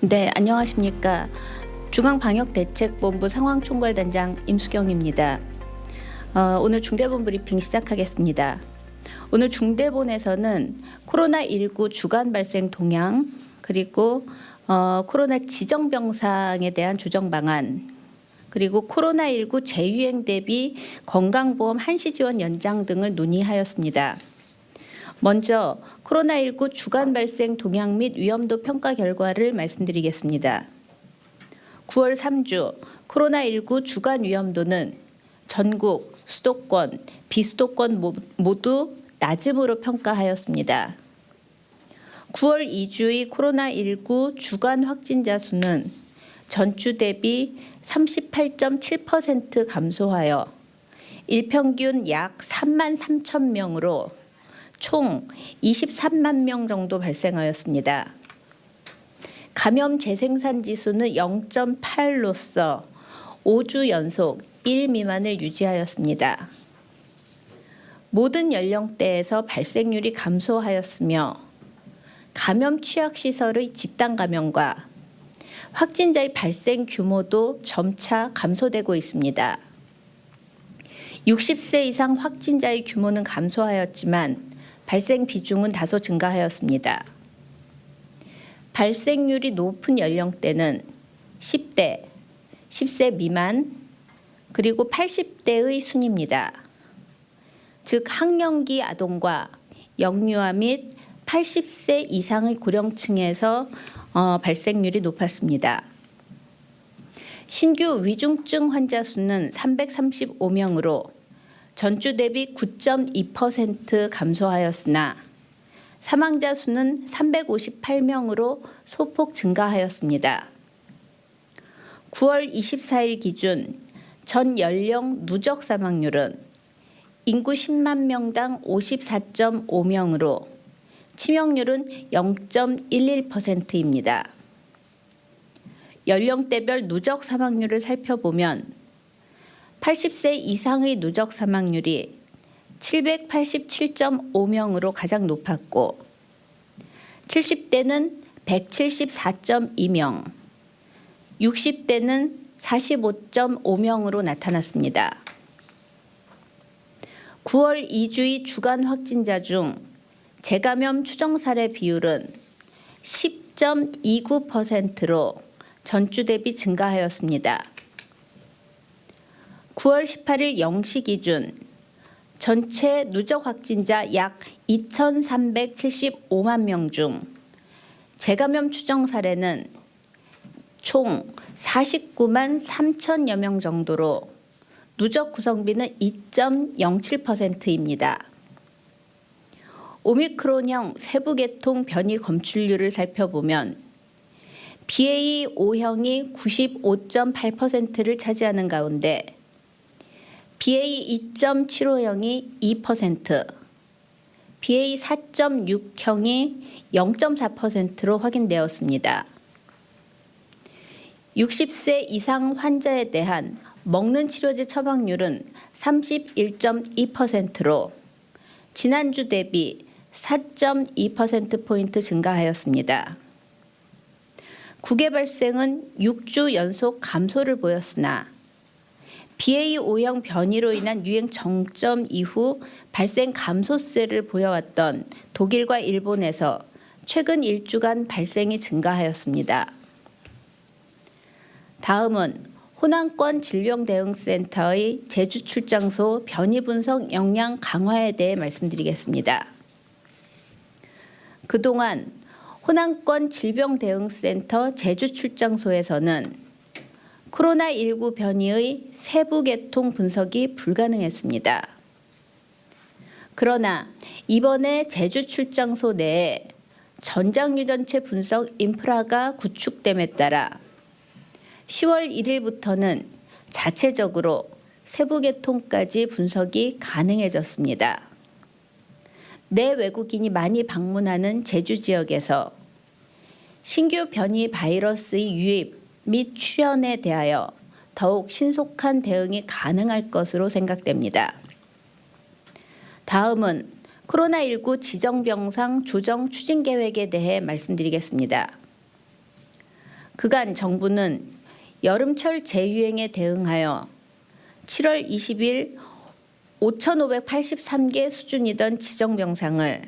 네, 안녕하십니까. 중앙방역대책본부 상황총괄단장 임수경입니다. 오늘 중대본 브리핑 시작하겠습니다. 오늘 중대본에서는 코로나19 주간 발생 동향, 그리고 코로나 지정병상에 대한 조정 방안, 그리고 코로나19 재유행 대비 건강보험 한시지원 연장 등을 논의하였습니다. 먼저 코로나19 주간 발생 동향 및 위험도 평가 결과를 말씀드리겠습니다. 9월 3주 코로나19 주간 위험도는 전국, 수도권, 비수도권 모두 낮음으로 평가하였습니다. 9월 2주의 코로나19 주간 확진자 수는 전주 대비 38.7% 감소하여 일평균 약 3만 3천 명으로 총 23만 명 정도 발생하였습니다. 감염 재생산 지수는 0.8로서 5주 연속 1 미만을 유지하였습니다. 모든 연령대에서 발생률이 감소하였으며 감염 취약 시설의 집단 감염과 확진자의 발생 규모도 점차 감소되고 있습니다. 60세 이상 확진자의 규모는 감소하였지만 발생 비중은 다소 증가하였습니다. 발생률이 높은 연령대는 10대, 10세 미만, 그리고 80대의 순입니다. 즉 학령기 아동과 영유아 및 80세 이상의 고령층에서 발생률이 높았습니다. 신규 위중증 환자 수는 335명으로 전주 대비 9.2% 감소하였으나 사망자 수는 358명으로 소폭 증가하였습니다. 9월 24일 기준 전 연령 누적 사망률은 인구 10만 명당 54.5명으로 치명률은 0.11%입니다. 연령대별 누적 사망률을 살펴보면 80세 이상의 누적 사망률이 787.5명으로 가장 높았고 70대는 174.2명, 60대는 45.5명으로 나타났습니다. 9월 2주의 주간 확진자 중 재감염 추정 사례 비율은 10.29%로 전주 대비 증가하였습니다. 9월 18일 0시 기준 전체 누적 확진자 약 2,375만 명 중 재감염 추정 사례는 총 49만 3천여 명 정도로 누적 구성비는 2.07%입니다. 오미크론형 세부계통 변이 검출률을 살펴보면 BA5형이 95.8%를 차지하는 가운데 BA2.75형이 2%, BA4.6형이 0.4%로 확인되었습니다. 60세 이상 환자에 대한 먹는 치료제 처방률은 31.2%로 지난주 대비 4.2%포인트 증가하였습니다. 국외 발생은 6주 연속 감소를 보였으나 BA5형 변이로 인한 유행 정점 이후 발생 감소세를 보여왔던 독일과 일본에서 최근 1주간 발생이 증가하였습니다. 다음은 호남권 질병대응센터의 제주 출장소 변이 분석 역량 강화에 대해 말씀드리겠습니다. 그동안 호남권 질병대응센터 제주 출장소에서는 코로나19 변이의 세부 계통 분석이 불가능했습니다. 그러나 이번에 제주 출장소 내에 전장유전체 분석 인프라가 구축됨에 따라 10월 1일부터는 자체적으로 세부 계통까지 분석이 가능해졌습니다. 내 외국인이 많이 방문하는 제주 지역에서 신규 변이 바이러스의 유입 및 출현에 대하여 더욱 신속한 대응이 가능할 것으로 생각됩니다. 다음은 코로나19 지정병상 조정 추진 계획에 대해 말씀드리겠습니다. 그간 정부는 여름철 재유행에 대응하여 7월 20일 5,583개 수준이던 지정병상을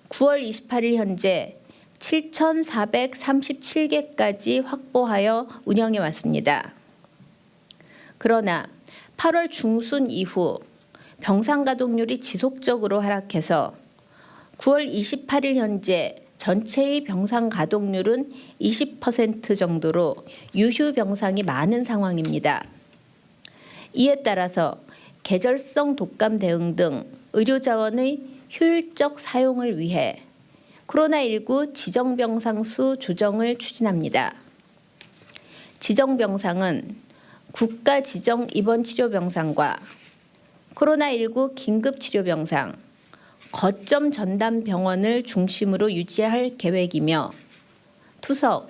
9월 28일 현재 7,437개까지 확보하여 운영해 왔습니다. 그러나 8월 중순 이후 병상 가동률이 지속적으로 하락해서 9월 28일 현재 전체의 병상 가동률은 20% 정도로 유휴 병상이 많은 상황입니다. 이에 따라서 계절성 독감 대응 등 의료 자원의 효율적 사용을 위해 코로나19 지정병상 수 조정을 추진합니다. 지정병상은 국가 지정 입원 치료병상과 코로나19 긴급치료병상, 거점 전담 병원을 중심으로 유지할 계획이며 투석,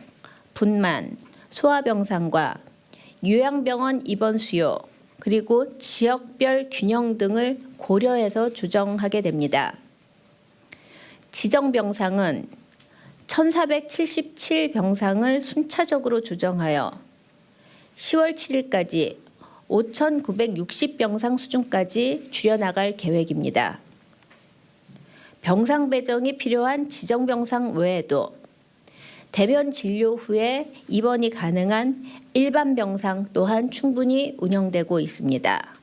분만, 소아병상과 요양병원 입원 수요, 그리고 지역별 균형 등을 고려해서 조정하게 됩니다. 지정병상은 1,477병상을 순차적으로 조정하여 10월 7일까지 5,960병상 수준까지 줄여나갈 계획입니다. 병상 배정이 필요한 지정병상 외에도 대면 진료 후에 입원이 가능한 일반 병상 또한 충분히 운영되고 있습니다.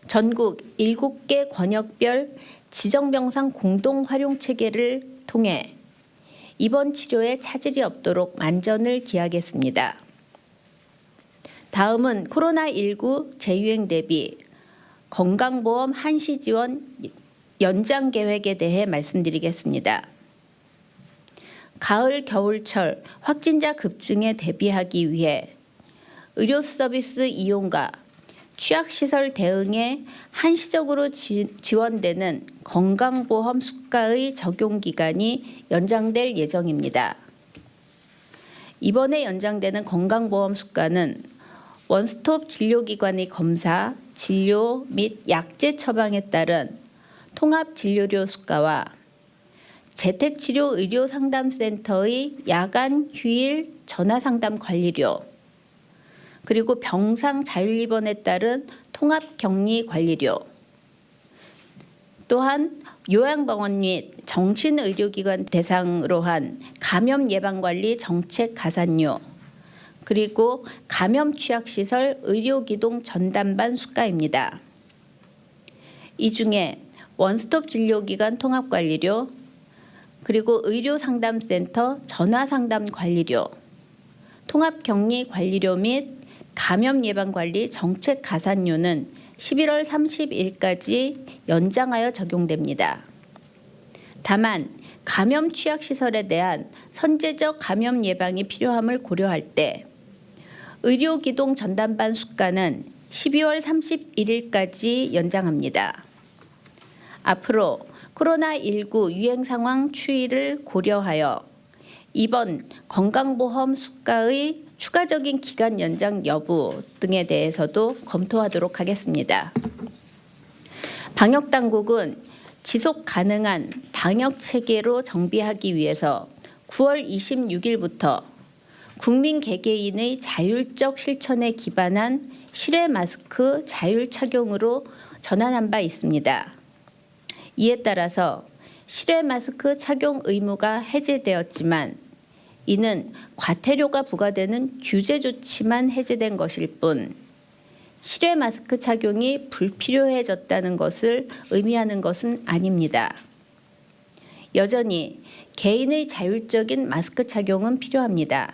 전국 7개 권역별 지정병상 공동 활용 체계를 통해 입원 치료에 차질이 없도록 만전을 기하겠습니다. 다음은 코로나19 재유행 대비 건강보험 한시 지원 연장 계획에 대해 말씀드리겠습니다. 가을, 겨울철 확진자 급증에 대비하기 위해 의료 서비스 이용과 취약시설 대응에 한시적으로 지원되는 건강보험 수가의 적용 기간이 연장될 예정입니다. 이번에 연장되는 건강보험 수가는 원스톱 진료기관의 검사, 진료 및 약제 처방에 따른 통합진료료 수가와 재택치료의료상담센터의 야간 휴일 전화상담 관리료, 그리고 병상 자율입원에 따른 통합격리 관리료, 또한 요양병원 및 정신의료기관 대상으로 한 감염 예방관리 정책 가산료, 그리고 감염 취약시설 의료기동 전담반 수가입니다. 이 중에 원스톱 진료기관 통합관리료, 그리고 의료상담센터 전화상담관리료, 통합격리관리료 및 감염예방관리 정책 가산료는 11월 30일까지 연장하여 적용됩니다. 다만 감염 취약시설에 대한 선제적 감염 예방이 필요함을 고려할 때 의료기동 전담반 수가는 12월 31일까지 연장합니다. 앞으로 코로나19 유행 상황 추이를 고려하여 이번 건강보험 수가의 추가적인 기간 연장 여부 등에 대해서도 검토하도록 하겠습니다. 방역당국은 지속 가능한 방역 체계로 정비하기 위해서 9월 26일부터 국민 개개인의 자율적 실천에 기반한 실외 마스크 자율 착용으로 전환한 바 있습니다. 이에 따라서 실외 마스크 착용 의무가 해제되었지만 이는 과태료가 부과되는 규제 조치만 해제된 것일 뿐 실외 마스크 착용이 불필요해졌다는 것을 의미하는 것은 아닙니다. 여전히 개인의 자율적인 마스크 착용은 필요합니다.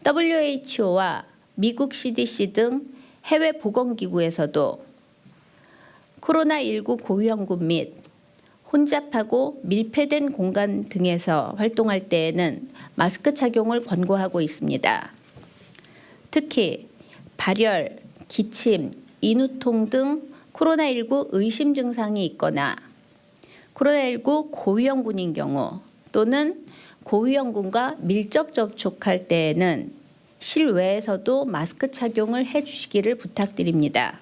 WHO와 미국 CDC 등 해외 보건기구에서도 코로나19 고위험군 및 혼잡하고 밀폐된 공간 등에서 활동할 때에는 마스크 착용을 권고하고 있습니다. 특히 발열, 기침, 인후통 등 코로나19 의심 증상이 있거나 코로나19 고위험군인 경우 또는 고위험군과 밀접 접촉할 때에는 실외에서도 마스크 착용을 해주시기를 부탁드립니다.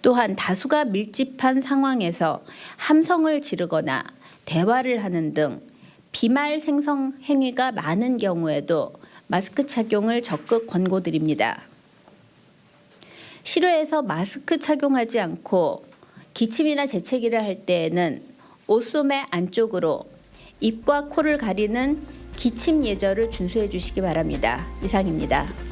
또한 다수가 밀집한 상황에서 함성을 지르거나 대화를 하는 등 비말 생성 행위가 많은 경우에도 마스크 착용을 적극 권고드립니다. 실외에서 마스크 착용하지 않고 기침이나 재채기를 할 때에는 옷소매 안쪽으로 입과 코를 가리는 기침 예절을 준수해 주시기 바랍니다. 이상입니다.